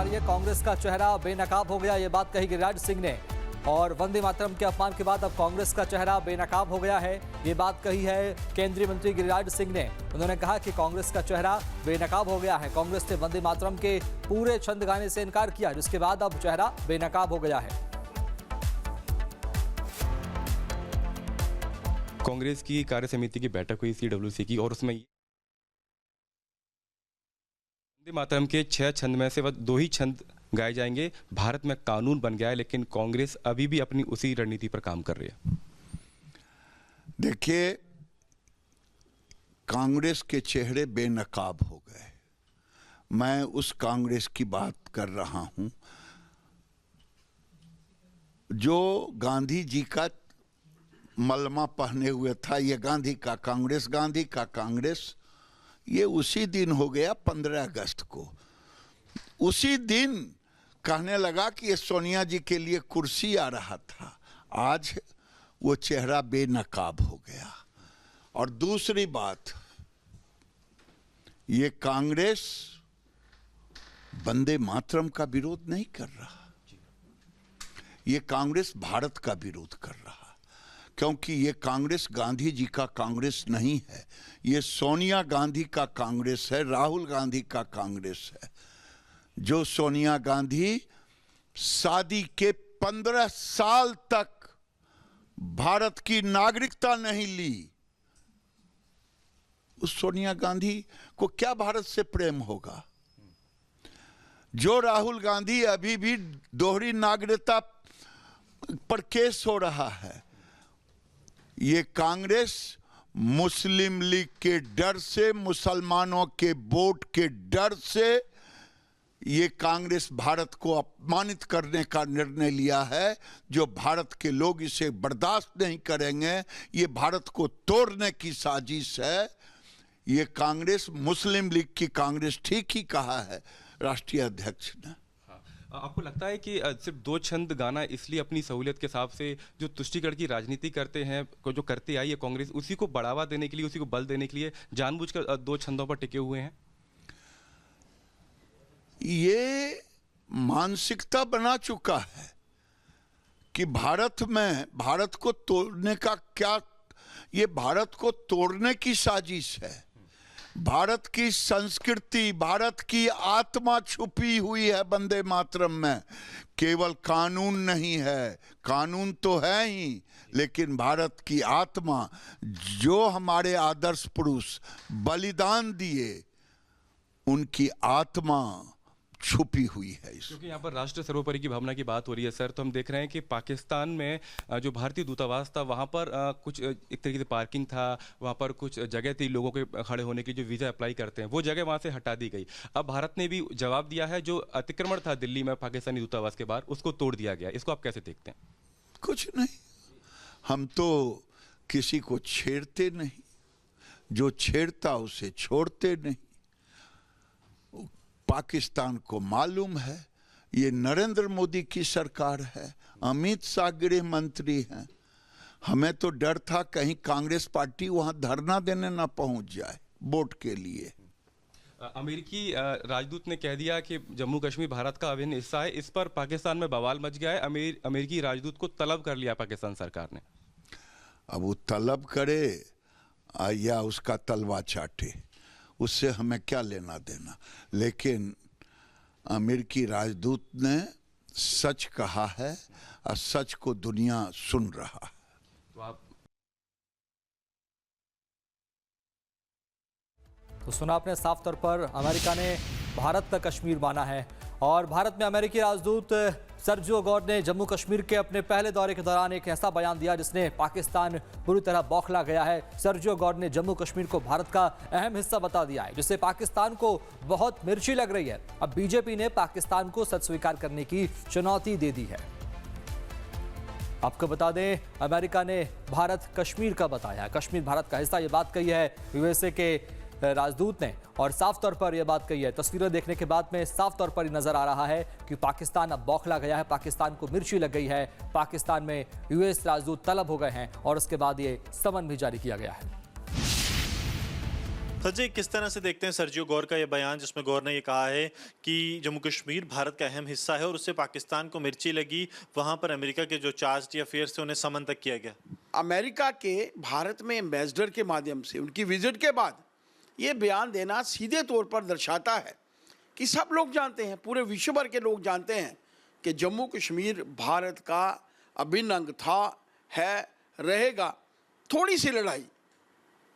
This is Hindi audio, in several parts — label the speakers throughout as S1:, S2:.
S1: रही है। कांग्रेस का चेहरा बेनकाब हो गया, ये बात कही गिरिराज सिंह ने। और वंदे मातरम के अपमान के बाद अब कांग्रेस का चेहरा बेनकाब हो गया है, ये बात कही है केंद्रीय मंत्री गिरिराज सिंह ने। उन्होंने कहा कि कांग्रेस का चेहरा बेनकाब हो गया है। कांग्रेस ने वंदे मातरम के पूरे छंद गाने से इनकार किया, जिसके बाद अब चेहरा बेनकाब हो गया है।
S2: कांग्रेस की कार्य समिति की बैठक हुई CWC की, और उसमें वंदे मातरम के 6 छंद में से 2 ही छंद गाए जाएंगे। भारत में कानून बन गया है, लेकिन कांग्रेस अभी भी अपनी उसी रणनीति पर काम कर रही है।
S3: देखिए, कांग्रेस के चेहरे बेनकाब हो गए। मैं उस कांग्रेस की बात कर रहा हूं जो गांधी जी का मलमा पहने हुए था। ये गांधी का कांग्रेस, ये उसी दिन हो गया 15 अगस्त को। उसी दिन कहने लगा कि ये सोनिया जी के लिए कुर्सी आ रहा था। आज वो चेहरा बेनकाब हो गया। और दूसरी बात, ये कांग्रेस वंदे मातरम का विरोध नहीं कर रहा, ये कांग्रेस भारत का विरोध कर रहा, क्योंकि ये कांग्रेस गांधी जी का कांग्रेस नहीं है, ये सोनिया गांधी का कांग्रेस है, राहुल गांधी का कांग्रेस है। जो सोनिया गांधी शादी के 15 साल तक भारत की नागरिकता नहीं ली, उस सोनिया गांधी को क्या भारत से प्रेम होगा? जो राहुल गांधी अभी भी दोहरी नागरिकता पर केस हो रहा है, ये कांग्रेस मुस्लिम लीग के डर से, मुसलमानों के वोट के डर से, ये कांग्रेस भारत को अपमानित करने का निर्णय लिया है। जो भारत के लोग इसे बर्दाश्त नहीं करेंगे। ये भारत को तोड़ने की साजिश है। ये कांग्रेस मुस्लिम लीग की कांग्रेस, ठीक ही कहा है राष्ट्रीय अध्यक्ष ने।
S2: आपको लगता है कि सिर्फ 2 छंद गाना इसलिए अपनी सहूलियत के हिसाब से जो तुष्टीकरण की राजनीति करते हैं, जो करते आई है कांग्रेस, उसी को बढ़ावा देने के लिए, उसी को बल देने के लिए जानबूझकर 2 छंदों पर टिके हुए हैं?
S3: ये मानसिकता बना चुका है कि भारत को तोड़ने का क्या, ये भारत को तोड़ने की साजिश है। भारत की संस्कृति, भारत की आत्मा छुपी हुई है वंदे मातरम में। केवल कानून नहीं है, कानून तो है ही, लेकिन भारत की आत्मा, जो हमारे आदर्श पुरुष बलिदान दिए, उनकी आत्मा छुपी हुई है।
S2: क्योंकि यहाँ पर राष्ट्र सर्वोपरि की भावना की बात हो रही है सर, तो हम देख रहे हैं कि पाकिस्तान में जो भारतीय दूतावास था, वहाँ पर कुछ एक तरीके से पार्किंग था, वहाँ पर कुछ जगह थी लोगों के खड़े होने की, जो वीज़ा अप्लाई करते हैं, वो जगह वहाँ से हटा दी गई। अब भारत ने भी जवाब दिया है, जो अतिक्रमण था दिल्ली में पाकिस्तानी दूतावास के बाहर, उसको तोड़ दिया गया। इसको आप कैसे देखते हैं?
S3: कुछ नहीं, हम तो किसी को छेड़ते नहीं, जो छेड़ता उसे छोड़ते नहीं। पाकिस्तान को मालूम है ये नरेंद्र मोदी की सरकार है, अमित शाह गृह मंत्री हैं। हमें तो डर था कहीं कांग्रेस पार्टी वहां धरना देने ना पहुंच जाए वोट के लिए।
S2: अमेरिकी राजदूत ने कह दिया कि जम्मू कश्मीर भारत का अभिन्न हिस्सा है। इस पर पाकिस्तान में बवाल मच गया है। अमेरिकी राजदूत को तलब कर लिया पाकिस्तान सरकार ने।
S3: अब वो तलब करे या उसका तलवा चाटे, उससे हमें क्या लेना देना। लेकिन अमेरिकी राजदूत ने सच कहा है और सच को दुनिया सुन रहा है।
S1: तो सुना आपने, साफ तौर पर अमेरिका ने भारत का कश्मीर माना है। और भारत में अमेरिकी राजदूत सर्जियो गॉर्ड ने जम्मू कश्मीर के अपने पहले दौरे के दौरान एक ऐसा बयान दिया जिसने पाकिस्तान बुरी तरह बौखला गया है। सर्जियो गॉर्ड ने जम्मू कश्मीर को भारत का अहम हिस्सा बता दिया है, जिससे पाकिस्तान को बहुत मिर्ची लग रही है। अब बीजेपी ने पाकिस्तान को सच स्वीकार करने की चुनौती दे दी है। आपको बता दें, अमेरिका ने भारत कश्मीर का बताया, कश्मीर भारत का हिस्सा, ये बात कही है यूएसए के राजदूत ने। और साफ तौर पर यह बात कही है, तस्वीरें देखने के बाद में साफ तौर पर नजर आ रहा है कि पाकिस्तान अब बौखला गया है, पाकिस्तान को मिर्ची लग गई है। पाकिस्तान में यूएस राजदूत तलब हो गए हैं और उसके बाद ये समन भी जारी किया गया है।
S4: सज्जय, किस तरह से देखते हैं सर्जियो गौर का ये बयान, जिसमें गौर ने ये कहा है कि जम्मू कश्मीर भारत का अहम हिस्सा है और उससे पाकिस्तान को मिर्ची लगी, वहां पर अमेरिका के जो चार्ज अफेयर्स थे उन्हें समन तक किया गया।
S5: अमेरिका के भारत में एम्बेसडर के माध्यम से उनकी विजिट के बाद ये बयान देना सीधे तौर पर दर्शाता है कि सब लोग जानते हैं, पूरे विश्व भर के लोग जानते हैं कि जम्मू कश्मीर भारत का अभिन्न अंग था, है, रहेगा। थोड़ी सी लड़ाई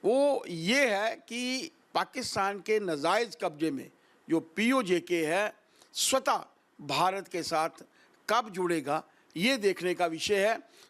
S5: वो ये है कि पाकिस्तान के नाजायज़ कब्जे में जो POJK है स्वतः भारत के साथ कब जुड़ेगा, ये देखने का विषय है।